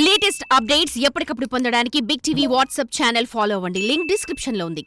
Latest updates ఎప్పటికప్పుడు పొందడానికి big TV WhatsApp channel follow అవ్వండి. లింక్ డిస్క్రిప్షన్ లో ఉంది.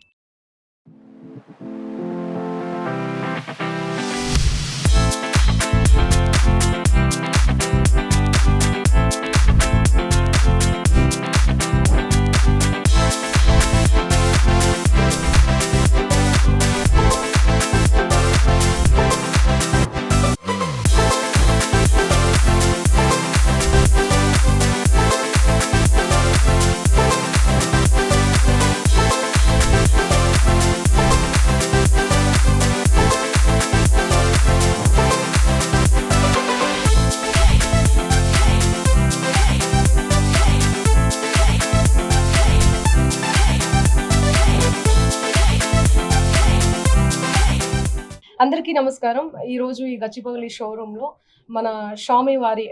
అందరికీ నమస్కారం. ఈరోజు ఈ గచ్చిబౌలి షోరూంలో మన షామీ వారి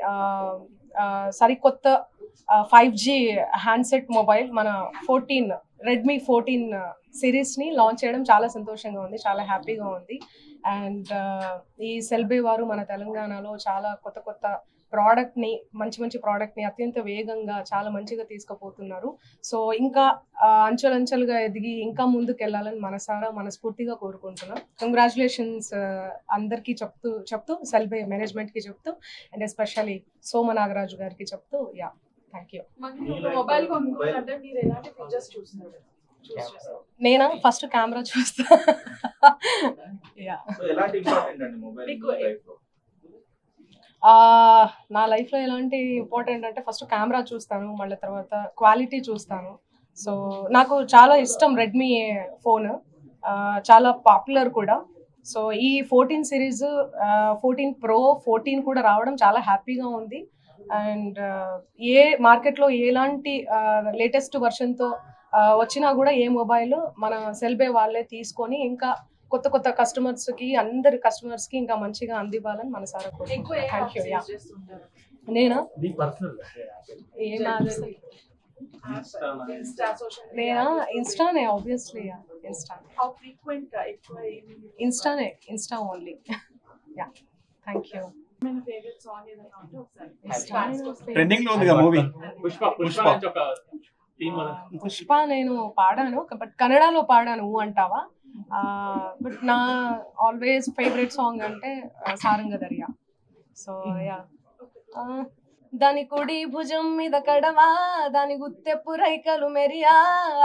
సరికొత్త 5G హ్యాండ్సెట్ మొబైల్ మన 14 రెడ్మీ 14 సిరీస్ని లాంచ్ చేయడం చాలా సంతోషంగా ఉంది, చాలా హ్యాపీగా ఉంది. అండ్ ఈ సెల్బే వారు మన తెలంగాణలో చాలా కొత్త కొత్త ప్రోడక్ట్ని, మంచి మంచి ప్రోడక్ట్ని అత్యంత వేగంగా చాలా మంచిగా తీసుకుపోతున్నారు. సో ఇంకా అంచెలంచెలుగా ఎదిగి ఇంకా ముందుకు వెళ్ళాలని మనస్ఫూర్తిగా కోరుకుంటున్నాం. కంగ్రాచులేషన్స్ అందరికీ చెప్తూ సెల్బే మేనేజ్మెంట్కి చెప్తూ అండ్ ఎస్పెషల్లీ సోమ నాగరాజు గారికి చెప్తూ థ్యాంక్ యూ. నేనా ఫస్ట్ కెమెరా చూస్తా. నా లైఫ్లో ఎలాంటి ఇంపార్టెంట్ అంటే ఫస్ట్ కెమెరా చూస్తాను, మళ్ళీ తర్వాత క్వాలిటీ చూస్తాను. సో నాకు చాలా ఇష్టం రెడ్మీ ఫోన్, చాలా పాపులర్ కూడా. సో ఈ 14 సిరీస్, 14 ప్రో, 14 కూడా రావడం చాలా హ్యాపీగా ఉంది. అండ్ ఏ మార్కెట్లో ఎలాంటి లేటెస్ట్ వర్షన్తో వచ్చినా కూడా ఏ మొబైల్ మన సెల్బే వాళ్ళే తీసుకొని ఇంకా కొత్త కొత్త కస్టమర్స్కి, అందరి కస్టమర్స్కి ఇంకా మంచిగా అందివ్వాలని మనసారా కోరుకుంటున్నాను. Thank you. నేనా నేనా ఇన్స్టానే, obviously Insta only. Thank you. Pushpa నేను పాడాను, బట్ కన్నడలో పాడాను అంటావా. బట్ నా ఆల్వేస్ ఫేవరెట్ సాంగ్ అంటే సారంగ దర్యా. సో దాని కుడి భుజం మీద కడవా, దాని గుత్తెప్పు రైకలు మెరియా,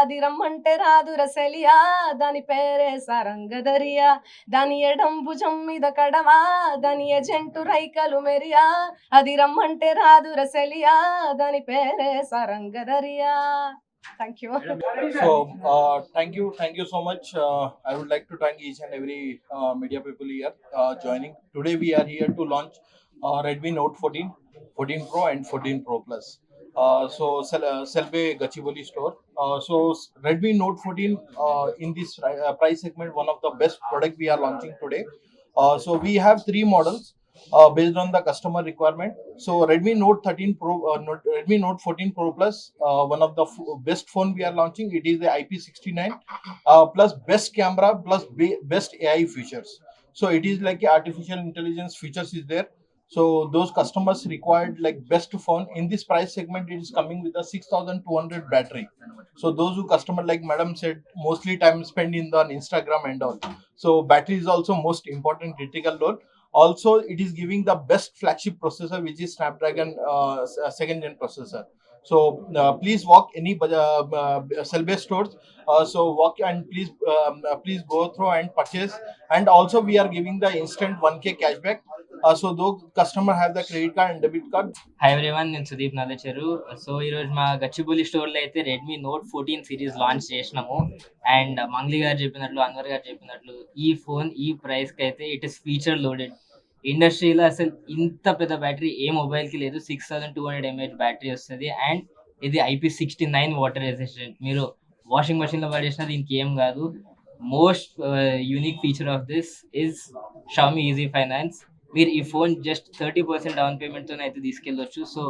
అది రమ్మంటే రాదు రసెలియా, దాని పేరే సారంగ దర్యా. దాని ఎడం భుజం మీద కడవా, దాని ఎజెంటు రైకలు మెరియా, అది రమ్మంటే రాదు రసెలియా, దాని పేరే Saranga Darya. Thank you. So, thank you so much. I would like to thank each and every media people here joining. Today we are here to launch Redmi Note 14, 14 Pro and 14 Pro Plus. Selbe Gachibowli store. Redmi Note 14 in this price segment, one of the best product we are launching today. So we have 3 models. Based on the customer requirement. So Redmi Note 13 Pro, Redmi Note 14 Pro Plus, one of the best phone we are launching. It is the IP69 plus best camera plus best AI features. So it is like artificial intelligence features is there. So those customers required like best phone in this price segment. It is coming with a 6200 battery. So those who customer, like madam said, mostly time spent in the Instagram and all. So battery is also most important critical role. Also, it is giving the best flagship processor, which is Snapdragon 2nd gen processor. So please walk any Selbe stores. So walk and please go through and purchase. And also we are giving the instant 1K cashback. So those customer have the credit card and debit card. Hi everyone, నేను Sudeep Nallacheru. So ఈరోజు మా గచ్చిబౌలి స్టోర్లో అయితే Redmi note 14 series launch చేసినాము. And Mangli గారు చెప్పినట్లు, అన్వర్ గారు చెప్పినట్లు, ఈ ఫోన్ ఈ ప్రైస్కి అయితే ఇట్ ఇస్ ఫీచర్ లోడెడ్. ఇండస్ట్రీలో అసలు ఇంత పెద్ద బ్యాటరీ ఏ మొబైల్కి లేదు. 6200 mAh బ్యాటరీ వస్తుంది. అండ్ ఇది IP69 వాటర్ రెసిస్టెంట్. మీరు వాషింగ్ మెషిన్లో పడేసినా దీనికి ఏం కాదు. Most unique feature of this is Xiaomi easy finance. మీరు ఈ ఫోన్ జస్ట్ 30% డౌన్ పేమెంట్తో అయితే తీసుకెళ్ళొచ్చు. సో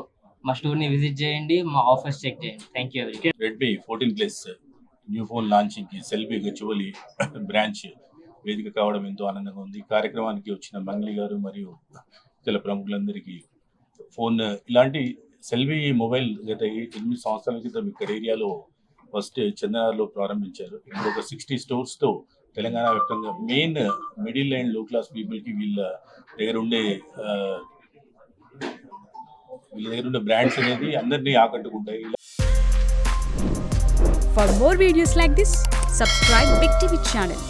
మా స్టోర్ని విజిట్ చేయండి, మా ఆఫర్స్ చెక్ చేయండి. థ్యాంక్ యూ ఎవరికి. రెడ్మీ 14 ప్లస్ న్యూ ఫోన్ లాంచింగ్కి సెల్బీ గచ్చిబౌలి బ్రాంచ్ వేదిక కావడం ఎంతో ఆనందంగా ఉంది. కార్యక్రమానికి వచ్చిన మంగ్లీ గారు మరియు ఇతర ప్రముఖులందరికీ ఫోన్ ఇలాంటి సెల్వి మొబైల్ గత 8 సంవత్సరాల క్రితం ఇక్కడ ఏరియాలో ఫస్ట్ చందనార్లో ప్రారంభించారు. ఇప్పుడు ఒక 60 స్టోర్స్తో తెలంగాణ వ్యాప్తంగా మెయిన్ మిడిల్ అండ్ లో క్లాస్ పీపుల్కి వీళ్ళ దగ్గర ఉండే బ్రాండ్స్ అనేది అందరినీ ఆకట్టుకుంటాయి. For more videos like this, subscribe Big TV channel.